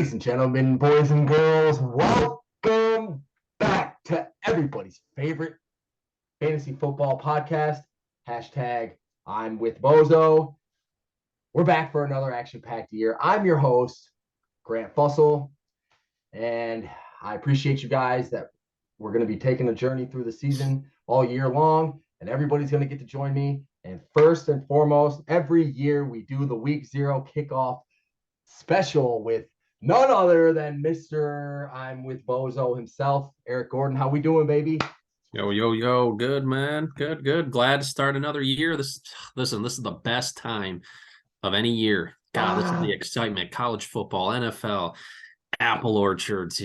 Ladies and gentlemen, boys and girls, welcome back to everybody's favorite fantasy football podcast. Hashtag I'm with Bozo. We're back for another action-packed year. I'm your host, Grant Fussell, and I appreciate you guys that we're going to be taking a journey through the season all year long, and everybody's going to get to join me. And first and foremost, every year we do the Week 0 kickoff special with none other than Mr. I'm with Bozo himself, Erick Gordon. How we doing, baby? Yo. Good, man. Good. Glad to start another year. This is the best time of any year. God, this is the excitement. College football, NFL, apple orchards,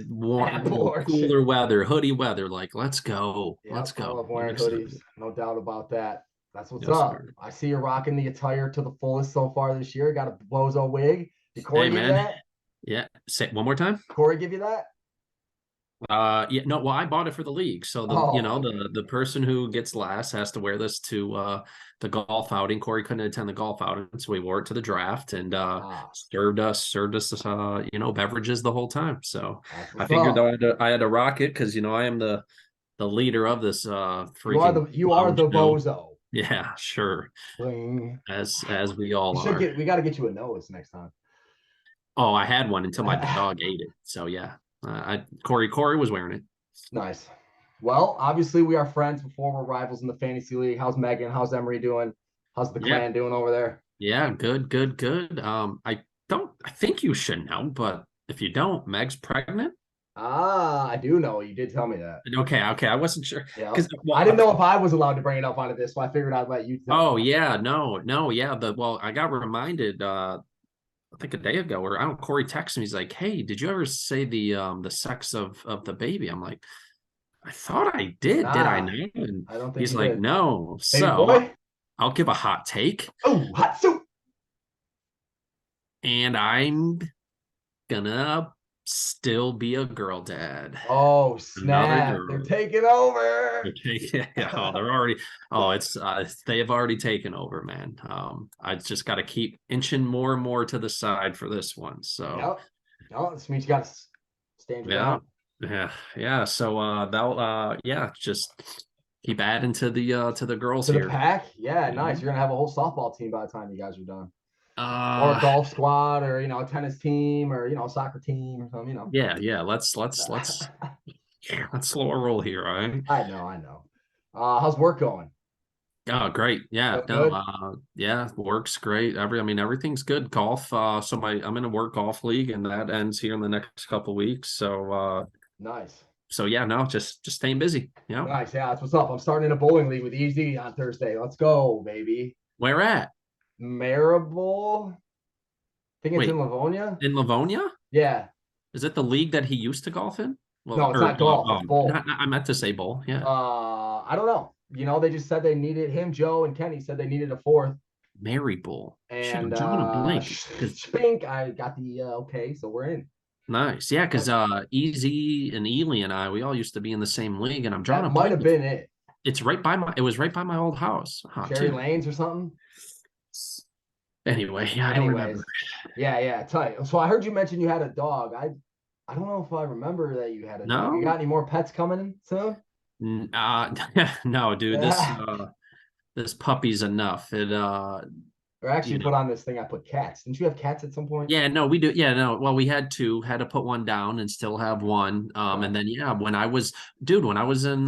warm, cooler weather, hoodie weather. Like, let's go. Yep, let's go. I love wearing hoodies. No doubt about that. That's what's up. Sir. I see you rocking the attire to the fullest so far this year. Got a Bozo wig. Did Corey give you that? Yeah. Say it one more time. Corey give you that? Yeah, no, well, I bought it for the league. So the person who gets last has to wear this to the golf outing. Corey couldn't attend the golf outing, so we wore it to the draft and served us beverages the whole time. So I figured I had to rock it because I am the leader of this freaking you are the Bozo. Yeah, sure. As we all are. We got to get you a nose next time. Oh, I had one until my dog ate it. So yeah. Corey was wearing it. Nice. Well, obviously we are friends before we're rivals in the fantasy league. How's Megan? How's Emery doing? How's the clan doing over there? Yeah, good. I think you should know, but if you don't, Meg's pregnant. I do know. You did tell me that. Okay. I wasn't sure. Yeah. I didn't know if I was allowed to bring it up onto this, so I figured I'd let you tell me. Yeah. No. Yeah. I got reminded I think a day ago, or Corey texted me. He's like, "Hey, did you ever say the sex of the baby?" I'm like, "I thought I did. Did I not?" And I don't think he's like, did. "No." Hey, so boy. I'll give a hot take. Oh, hot soup. And I'm gonna still be a girl dad. Oh, snap. They're taking over. They're already. They have already taken over, man. I just got to keep inching more and more to the side for this one. So, no, this means you got to stand your ground. Yeah. So just keep adding to the girls to here. The pack. Yeah, nice. You're gonna have a whole softball team by the time you guys are done. Or a golf squad, or a tennis team, or a soccer team, or something. Yeah. Let's slow a roll here, all right? I know. How's work going? Oh, great. Yeah. Work's great. Everything's good. Golf. I'm in a work golf league, and that ends here in the next couple of weeks. So nice. So just staying busy. Nice. Yeah, that's what's up. I'm starting in a bowling league with Easy on Thursday. Let's go, baby. Where at? Marable. I think it's in Livonia. In Livonia? Yeah. Is it the league that he used to golf in? Well, no, it's not golf. It's bowl. I meant to say bowl. Yeah. I don't know. They just said they needed him. Joe and Kenny said they needed a fourth. Mary Bowl. And Spink, I got the okay, so we're in. Nice. Yeah, because Easy and Ely and I, we all used to be in the same league, and I'm drawing a blank. Might have been it. It was right by my old house. Cherry Lanes or something. Anyway, I don't remember. Yeah, tight. So I heard you mention you had a dog. I don't know if I remember that you had a dog. You got any more pets coming in soon? No, dude. This puppy's enough. It or actually put on this thing. I put cats. Didn't you have cats at some point? Yeah, no, we do. Yeah, no. Well, we had to put one down and still have one. And then when I was in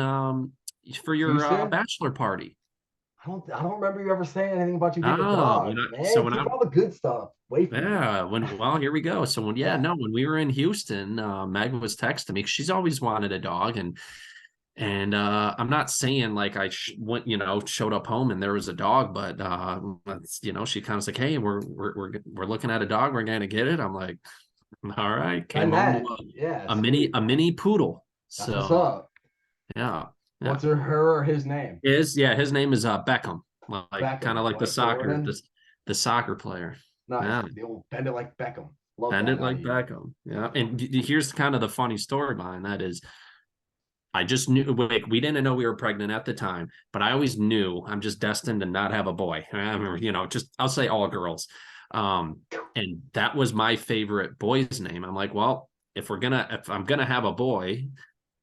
for your bachelor party. I don't remember you ever saying anything about you getting a dog, man. So when all the good stuff. Here we go. So when we were in Houston, Meg was texting me. She's always wanted a dog, and I'm not saying like I showed up home and there was a dog, but she kind of like, hey, we're looking at a dog. We're gonna get it. I'm like, all right. Came home a mini poodle. That's what's up. Yeah. What's her or his name? His name is Beckham, kind of like the soccer player. Nice. The old bend it like Beckham. Bend it like Beckham. Yeah. And here's kind of the funny story behind that is, I just knew we didn't know we were pregnant at the time, but I always knew I'm just destined to not have a boy. I remember, I'll say all girls. And that was my favorite boy's name. I'm like, well, if I'm gonna have a boy,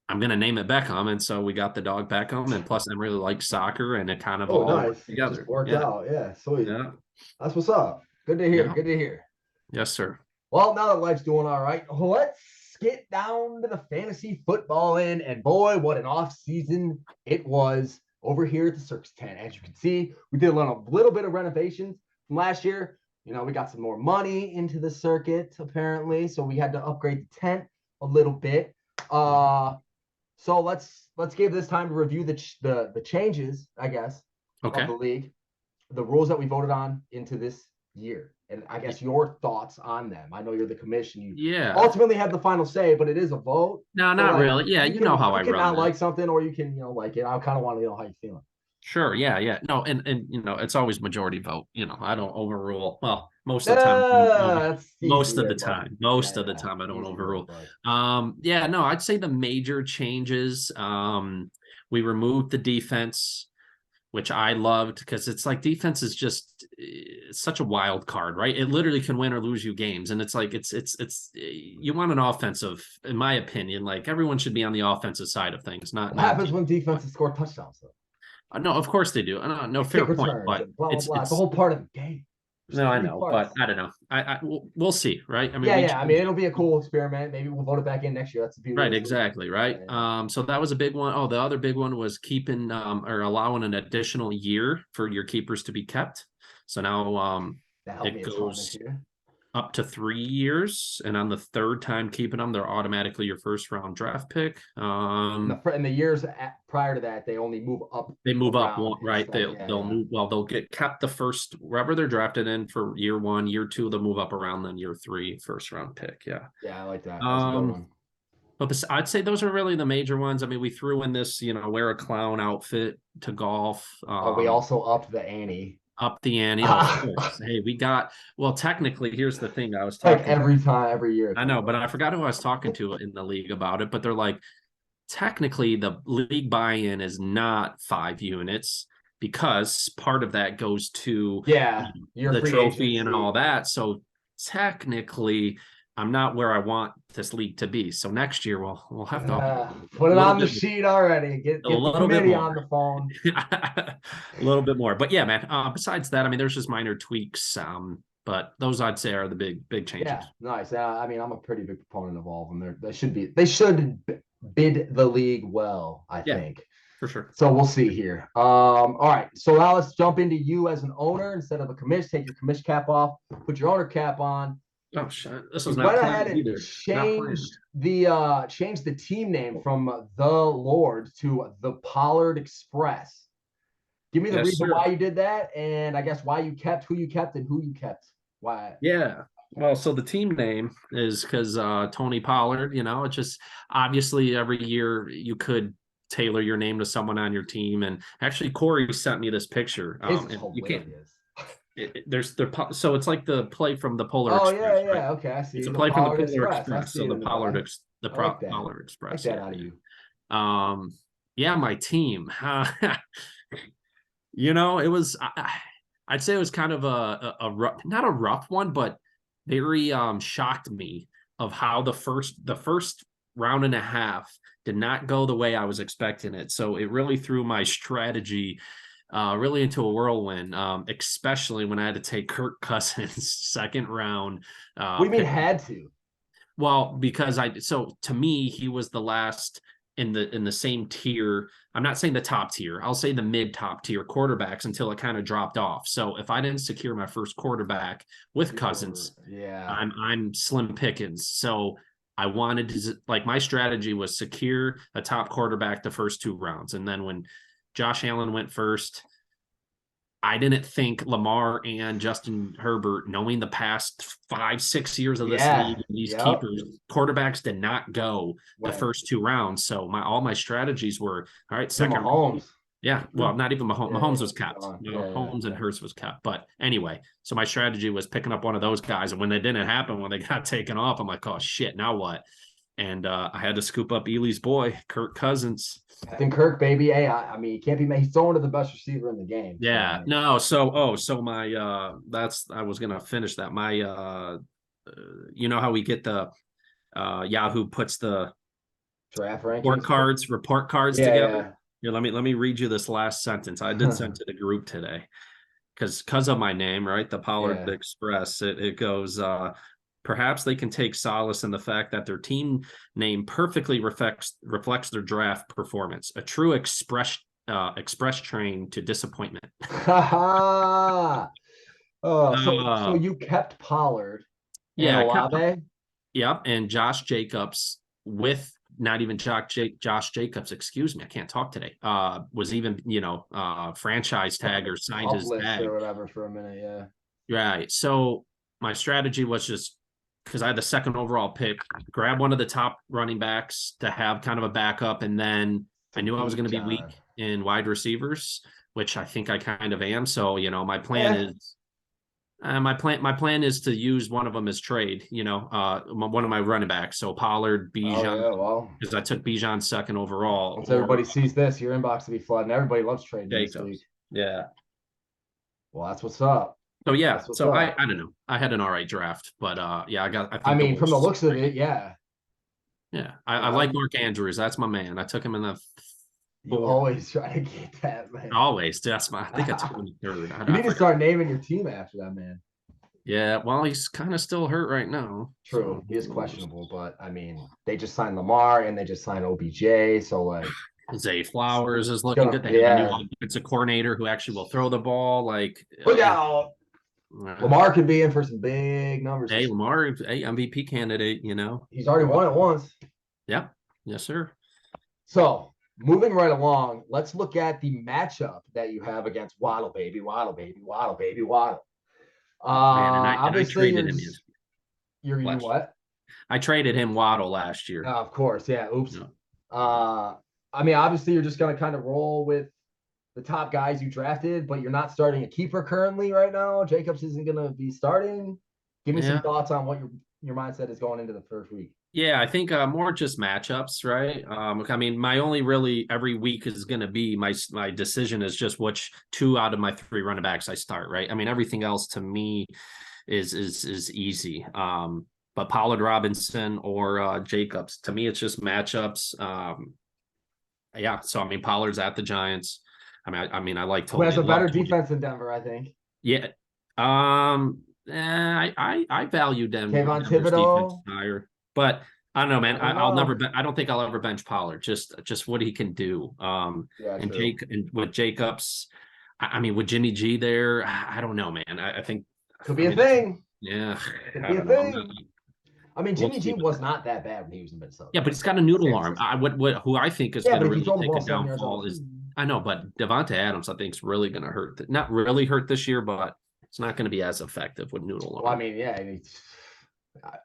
I'm gonna name it Beckham. And so we got the dog Beckham, and plus I really like soccer, and it kind of Oh, all nice. worked Just together. worked Yeah, out. Yeah, sweet. yeah, That's what's up. Good to hear. yeah. Good to hear. Yes, sir. Well, now that life's doing all right, let's get down to the fantasy football end. And boy, what an off season it was over here at the Circus Tent. As you can see, we did a little bit of renovations from last year. You know, we got some more money into the circuit apparently, so we had to upgrade the tent a little bit. So let's give this time to review the changes, I guess, Okay. of the league, the rules that we voted on into this year, and I guess your thoughts on them. I know you're the commission. You ultimately have the final say, but it is a vote. No, So, not like, really. Yeah, you know how I can run not that. like something, or you can, like it. I kind of want to know how you're feeling. Sure. Yeah. Yeah. No, and it's always majority vote. I don't overrule. Well, most of the time. That's Most of easier, the but time. yeah, Most of the yeah, time I don't easier, overrule. but Yeah, no, I'd say the major changes. We removed the defense, which I loved, because it's like defense is just such a wild card, right? It literally can win or lose you games. And it's like it's you want an offensive, in my opinion, like everyone should be on the offensive side of things, not what happens when defense. defenses score touchdowns though? No, of course they do. No, fair Kick point, returns but and blah blah it's blah. It's a it's whole part of the game. There's no, I three know, but parts. I don't know. We'll see, right? I mean, Yeah. I mean, it'll be a cool experiment. Maybe we'll vote it back in next year. That's the beauty right, of this league. exactly, right. Yeah. So that was a big one. Oh, the other big one was keeping or allowing an additional year for your keepers to be kept. So now That helped me it a ton this goes year. up to 3 years, and on the third time keeping them, they're automatically your first round draft pick. In the years prior to that, they only move up. They move up around one, right? They'll move. Well, they'll get kept the first wherever they're drafted in for year 1, year 2. They'll move up around then year 3, first round pick. Yeah. Yeah, I like that. That's a good one. But I'd say those are really the major ones. I mean, we threw in this, wear a clown outfit to golf. We also upped the ante. Up the ante. Oh, of course. Hey, well, technically, here's the thing. I was like talking every year. I know, but I forgot who I was talking to in the league about it. But they're like, technically, the league buy-in is not 5 units, because part of that goes to your the trophy agency and all that. So technically, I'm not where I want this league to be. So next year we'll have to put it on the sheet already. Get the committee on the phone. a little bit more. But yeah, man. Besides that, I mean, there's just minor tweaks. But those I'd say are the big changes. Yeah, nice. I mean, I'm a pretty big proponent of all of them. They should bid the league well, I think. For sure. So we'll see here. All right. So now let's jump into you as an owner instead of a commish. Take your commish cap off, put your owner cap on. Oh shit! This was not planned either. Change the team name from the Lord to the Pollard Express. Give me the reason why you did that, and I guess why you kept who you kept and who you kept. Why? Yeah. Well, so the team name is because Tony Pollard. It's just obviously every year you could tailor your name to someone on your team, and actually Corey sent me this picture. You can't. So it's like the play from the Polar Express. Yeah. Right? Okay, I see. It's a play from the Polar Express. So the Pollard Express. Like that out of you. Yeah, my team. It was. I'd say it was kind of a rough, not a rough one, but very shocked me of how the first round and a half did not go the way I was expecting it. So it really threw my strategy really into a whirlwind, especially when I had to take Kirk Cousins second round. What do you mean had to? Well, because to me, he was the last in the same tier. I'm not saying the top tier. I'll say the mid top tier quarterbacks until it kind of dropped off. So if I didn't secure my first quarterback with Cousins, I'm slim pickings. So I wanted to, like, my strategy was secure a top quarterback the first 2 rounds. And then when Josh Allen went first, I didn't think Lamar and Justin Herbert, knowing the past 5-6 years of this league, these keepers, quarterbacks did not go the first 2 rounds. So all my strategies were, all right, second Mahomes. Yeah, well, not even Mahomes. Mahomes was kept. Mahomes and Hurts was kept. But anyway, so my strategy was picking up one of those guys. And when they didn't happen, when they got taken off, I'm like, oh, shit, now what? And I had to scoop up Ely's boy, Kirk Cousins. Captain Kirk, baby. Hey, I mean, he can't be made. He's throwing to the best receiver in the game. Yeah, So, no, so my that's I was gonna finish that. My you know how we get the Yahoo puts the draft rankings. report cards Yeah, together. yeah. Here, let me read you this last sentence. I did send to the group today because of my name, right? The Pollard Yeah. Express. It goes perhaps they can take solace in the fact that their team name perfectly reflects their draft performance. A true express train to disappointment. Oh, so you kept Pollard and Yeah, I kept Olave? Yep, and Josh Jacobs with not even Josh Jacobs, excuse me, I can't talk today. Was even franchise tag or signed his Uplist tag. or whatever for a minute, yeah. Right. So my strategy was just because I had the second overall pick, grab one of the top running backs to have kind of a backup, and then I knew I was going to be weak in wide receivers, which I think I kind of am. So my plan is. My plan is to use one of them as trade, one of my running backs. So Pollard, Bijan, Oh, yeah, well. because I took Bijan second overall. Once everybody sees this, your inbox will be flooding. Everybody loves trading this Jacobs. week. Yeah. Well, that's what's up. So yeah. That's what's So up. I don't know. I had an all right draft, but I mean, from the looks of it, yeah. Yeah. I like Mark Andrews. That's my man. I took him in the You always try to get that, man. Always. That's I think it's 23rd. You need to start naming your team after that, man. Yeah, well, he's kind of still hurt right now. True, he is questionable, but I mean, they just signed Lamar and they just signed OBJ, so like Zay Flowers is looking good. They have a new offensive coordinator who actually will throw the ball. Like, look out! Lamar could be in for some big numbers. Hey, Lamar, MVP candidate. He's already won it once. Yep. Yes, sir. So moving right along, let's look at the matchup that you have against Waddle, baby, Waddle, baby, Waddle, baby, Waddle. I traded him. You what? I traded him Waddle last year. Of course, yeah. Oops. No. I mean, obviously, you're just going to kind of roll with the top guys you drafted, but you're not starting a keeper currently right now. Jacobs isn't going to be starting. Give me some thoughts on what your mindset is going into the first week. Yeah, I think more just matchups, right? I mean, my only really every week is going to be my decision is just which 2 out of my 3 running backs I start, right? I mean, everything else to me is easy. But Pollard, Robinson, or Jacobs, to me, it's just matchups. Yeah, so I mean, Pollard's at the Giants. I mean, I like Tony. Who has a better defense in Denver, I think. Yeah. I value Denver. Kayvon Thibodeau higher. But I don't know, man. I don't think I'll ever bench Pollard. Just what he can do. And with Jacobs, I mean, with Jimmy G there, I don't know, man. I think could be a thing. Yeah, could be a thing. I mean, Jimmy G was not that bad when he was in Minnesota. Yeah, but he's got a noodle arm. Who I think is going to really take a downfall is I know, but Devontae Adams I think is really going to hurt. Not really hurt this year, but it's not going to be as effective with noodle arm. Well, I mean, yeah.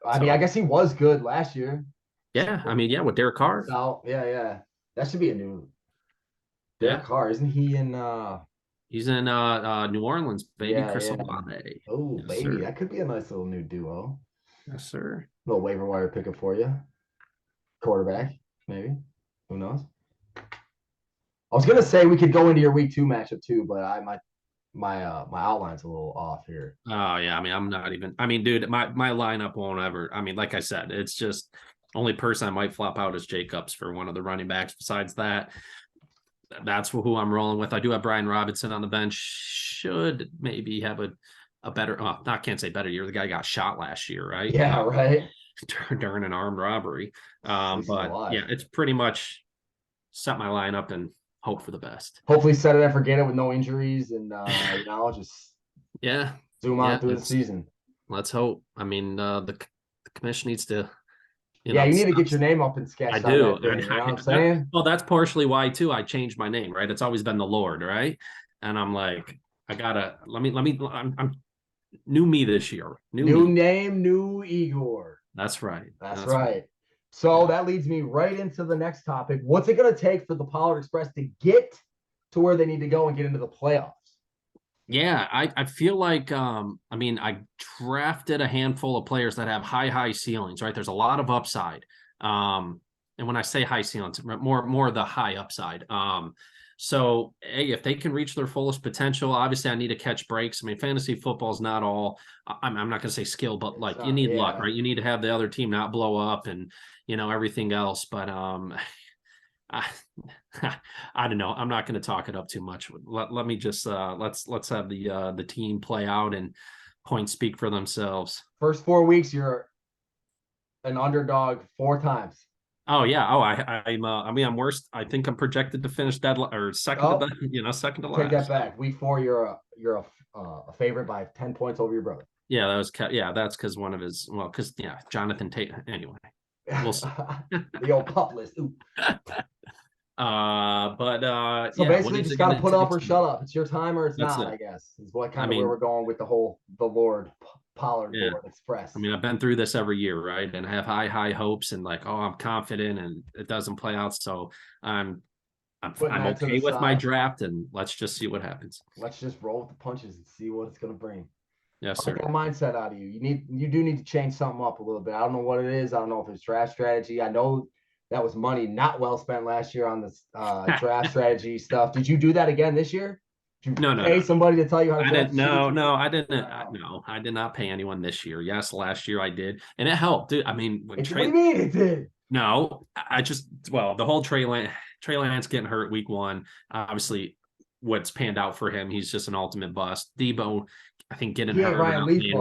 I mean, I guess he was good last year. Yeah, I mean, yeah, with Derek Carr. So, yeah. That should be a new Derek Carr. Isn't he in he's in New Orleans, baby. Yeah, Chris Olave. Oh, yes, baby. Sir. That could be a nice little new duo. Yes, sir. Little waiver wire pickup for you. Quarterback, maybe. Who knows? I was gonna say we could go into your week 2 matchup too, but my outline's a little off here. Oh yeah, I mean I'm not even. I mean, dude, my lineup won't ever. I mean, like I said, it's just only person I might flop out is Jacobs for one of the running backs. Besides that, that's who I'm rolling with. I do have Brian Robinson on the bench. Should maybe have a better. Oh, I can't say better year. The guy got shot last year, right? Yeah, right. During an armed robbery. But yeah, it's pretty much set my lineup and hope for the best. Hopefully set it and forget it with no injuries and just zoom on through the season. Let's hope. I mean, the commission needs to you need to get your name up and sketched. I do. You know what I'm saying? Well, that's partially why too I changed my name, right? It's always been the Lord, right? And I'm like, I gotta I'm new me this year. New name, new Igor. That's right. That's right. So that leads me right into the next topic. What's it going to take for the Pollard Express to get to where they need to go and get into the playoffs? Yeah, I feel like, I mean, I drafted a handful of players that have high ceilings, right? There's a lot of upside. And when I say high ceiling, it's more the high upside. So hey, if they can reach their fullest potential, obviously I need to catch breaks. I mean, fantasy football is not all. I'm not going to say skill, but like you need luck, right? You need to have the other team not blow up and everything else. But I, I don't know. I'm not going to talk it up too much. Let me just let's have the team play out and points speak for themselves. First 4 weeks, you're an underdog 4 times. Oh yeah. Oh, I'm worst. I think I'm projected to finish deadline or second to second to last. Take that back. Week 4, you're a favorite by 10 points over your brother. Yeah, that's because one of his Jonathan Tate. Anyway, we'll see. The old pup list. Ooh. So basically, just got to put up or shut up. It's your time or it's not. It. I guess is what kind of where we're going with the Lord Pollard Lord Express. I mean, I've been through this every year, right? And I have high hopes and like, I'm confident, and it doesn't play out. So I'm okay with my draft, and let's just see what happens. Let's just roll with the punches and see what it's going to bring. Yes, sir. Get a mindset out of you. You do need to change something up a little bit. I don't know what it is. I don't know if it's draft strategy. I know that was money not well spent last year on this draft strategy stuff. Did you do that again this year? Did you pay somebody to tell you how to draft? I didn't. No, I did not pay anyone this year. Yes, last year I did, and it helped, dude. I mean, what do you mean it did? No, the whole Trey Lance getting hurt week 1, obviously what's panned out for him. He's just an ultimate bust. Debo, I think getting hurt. Ryan Leaf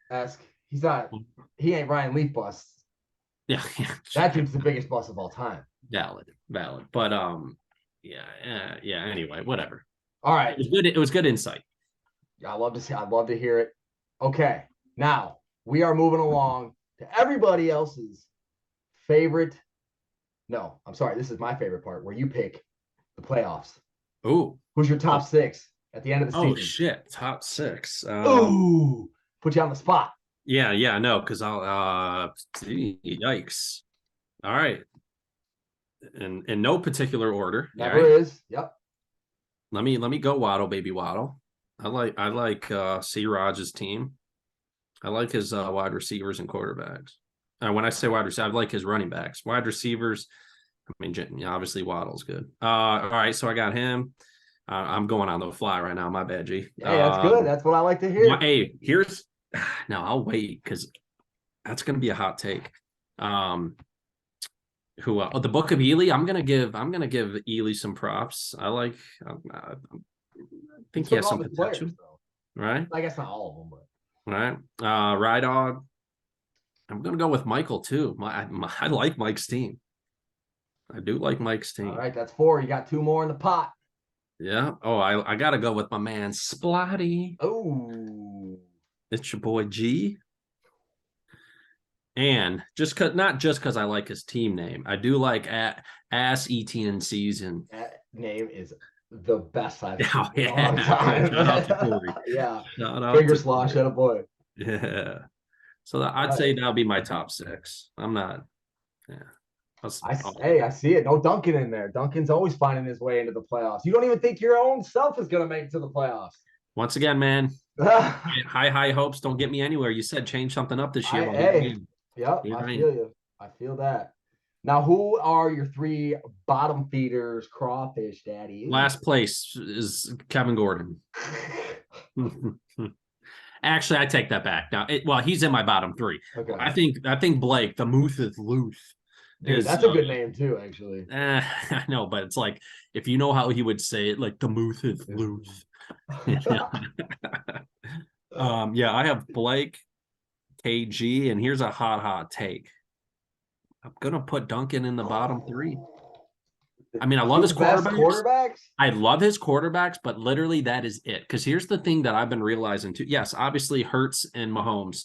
bust. He's not. He ain't Ryan Leaf bust. Yeah, that dude's the biggest bust of all time. Valid. But Anyway, whatever. All right, it was good insight. I'd love to hear it. Okay, now we are moving along to everybody else's favorite. No, I'm sorry. This is my favorite part where you pick the playoffs. Ooh, who's your top 6 at the end of the season? Oh shit, top 6. Ooh, put you on the spot. Yeah, no, because I'll yikes. All right. In no particular order. Never is. Yep. Let me go Waddle, baby Waddle. I like C. Rod's team. I like his wide receivers and quarterbacks. When I say wide receivers, I like his running backs. Wide receivers, I mean, obviously Waddle's good. All right, so I got him. I'm going on the fly right now. My bad, G. Hey, that's good. That's what I like to hear. Hey, no, I'll wait because that's going to be a hot take. The Book of Ely. I'm gonna give Ely some props. I think he has some potential, right? I guess not all of them, but right. Rydog. I'm gonna go with Michael too. I like Mike's team. I do like Mike's team. All right, that's 4. You got 2 more in the pot. Yeah. Oh, I gotta go with my man Splotty. Oh, it's your boy G. And not just because I like his team name, I do like Ass ETN Season. That name is the best I've seen in a long time. Shout out to Corey. Yeah. Finger slosh at a boy. Yeah. So I'd say that'll be my top 6. I'm not. Yeah. I see it. No Duncan in there. Duncan's always finding his way into the playoffs. You don't even think your own self is going to make it to the playoffs. Once again, man, high hopes don't get me anywhere. You said change something up this year. Yep, I feel you. I feel that. Now, who are your 3 bottom feeders, crawfish, daddy? Last place is Kevin Gordon. Actually, I take that back. Now, he's in my bottom 3. Okay. I think Blake, the Muth is loose. Dude, that's a good name too, actually. I know, but it's like if you know how he would say it, like the Muth is loose. I have Blake, KG, and here's a hot take. I'm gonna put Duncan in the bottom 3. I mean, I love his quarterbacks. I love his quarterbacks, but literally that is it. Because here's the thing that I've been realizing too. Yes, obviously Hurts and Mahomes,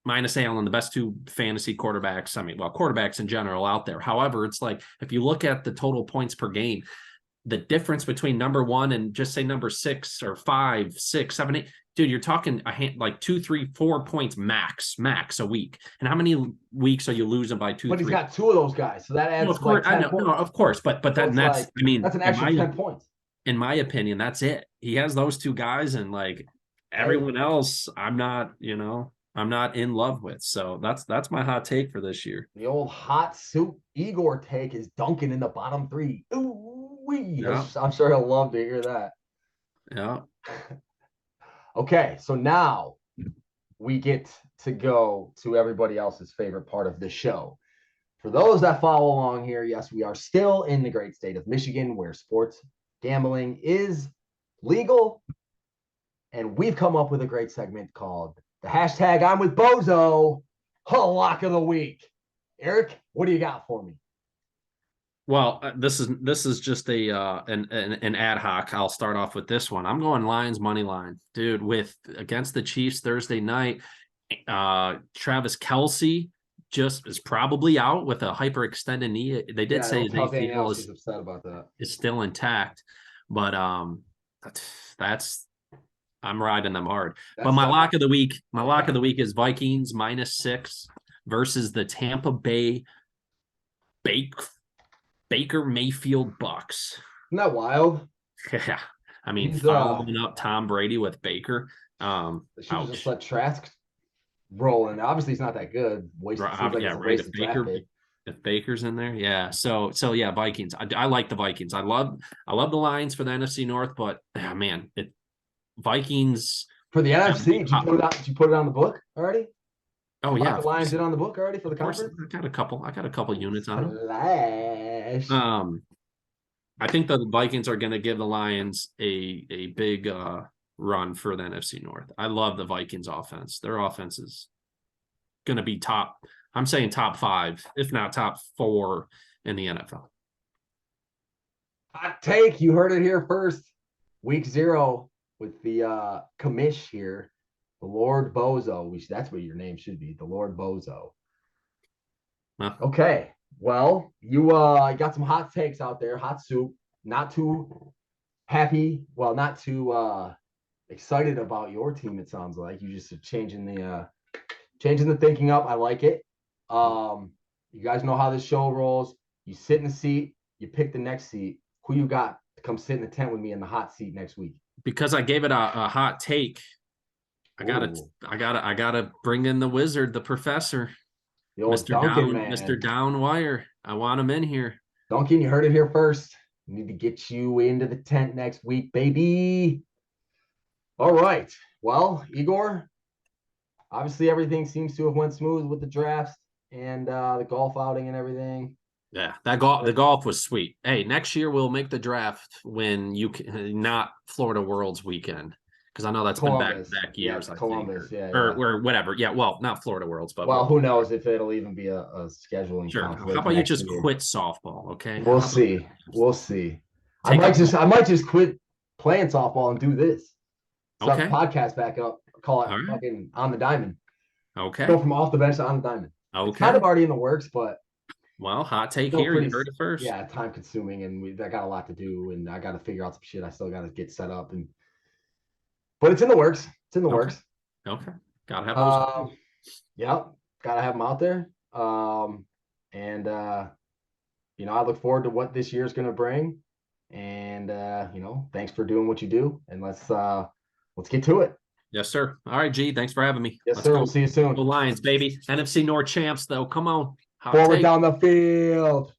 minus Allen, the best 2 fantasy quarterbacks. I mean, quarterbacks in general out there. However, it's like if you look at the total points per game, the difference between number 1 and just say number 6 or 5, 6, 7, 8, dude, you're talking like 2, 3, 4 points max a week. And how many weeks are you losing by 2? But he's got 2 of those guys, so that adds. No, of course, I know. No, of course, but that's that's an extra 10 points. In my opinion, that's it. He has those 2 guys, and like everyone else, I'm not. I'm not in love with. So that's my hot take for this year. The old hot soup Igor take is dunking in the bottom three. Ooh wee! Yeah. I'm sure he'll love to hear that. Yeah. Okay, so now we get to go to everybody else's favorite part of the show. For those that follow along here, yes, we are still in the great state of Michigan where sports gambling is legal. And we've come up with a great segment called the hashtag I'm with Bozo, lock of the week. Eric, what do you got for me? Well, this is just a an ad hoc. I'll start off with this one. I'm going Lions money line, dude. With against the Chiefs Thursday night, Travis Kelce just is probably out with a hyperextended knee. They did say his ACL is upset about that. Is still intact, but that's I'm riding them hard. But my lock of the week is Vikings -6 versus the Tampa Bay Baker Mayfield Bucks. Isn't that wild? Yeah. I mean, following up Tom Brady with Baker. They should just let Trask roll. And obviously he's not that good. If Baker's in there. Yeah. So yeah, Vikings. I like the Vikings. I love the Lions for the NFC North, but man, Vikings. For the NFC, did you put it on the book already? Oh yeah, the Lions in on the book already for the conference. I got a couple units on them. Flash. I think the Vikings are going to give the Lions a big run for the NFC North. I love the Vikings offense. Their offense is going to be top. I'm saying top 5, if not top 4 in the NFL. Hot take. You heard it here first. Week 0 with the Commish here. The Lord Bozo. That's what your name should be. The Lord Bozo. Huh. Okay. Well, you got some hot takes out there. Hot soup. Not too happy. Well, not too excited about your team, it sounds like. You just are changing the thinking up. I like it. You guys know how this show rolls. You sit in the seat. You pick the next seat. Who you got to come sit in the tent with me in the hot seat next week? Because I gave it a hot take. I gotta bring in the wizard, the professor, the old Mr. Duncan, man. Mr. Downwire. I want him in here. Duncan, you heard it here first. We need to get you into the tent next week, baby. All right. Well, Igor, obviously everything seems to have went smooth with the drafts and the golf outing and everything. Yeah, the golf was sweet. Hey, next year we'll make the draft when you can, not Florida Worlds weekend. Because I know that's Columbus. Been back years. Yeah, Columbus, yeah. Or whatever. Yeah, well, not Florida Worlds, but who knows if it'll even be a scheduling. Sure. How about you just quit softball? Okay. We'll see. I might just quit playing softball and do this. Okay. Podcast back up. Call it fucking on the diamond. Okay. Go from off the bench to on the diamond. Okay. It's kind of already in the works, but. Well, hot take here. You heard it first. Yeah, time consuming, and I got a lot to do, and I got to figure out some shit. I still got to get set up, but it's in the works. Okay. Gotta have those. Yep. Gotta have them out there. And I look forward to what this year is going to bring. And thanks for doing what you do. And let's get to it. Yes, sir. All right, G. Thanks for having me. Yes, sir. We'll see you soon. Go Lions, baby. NFC North champs, though. Come on. Forward down the field.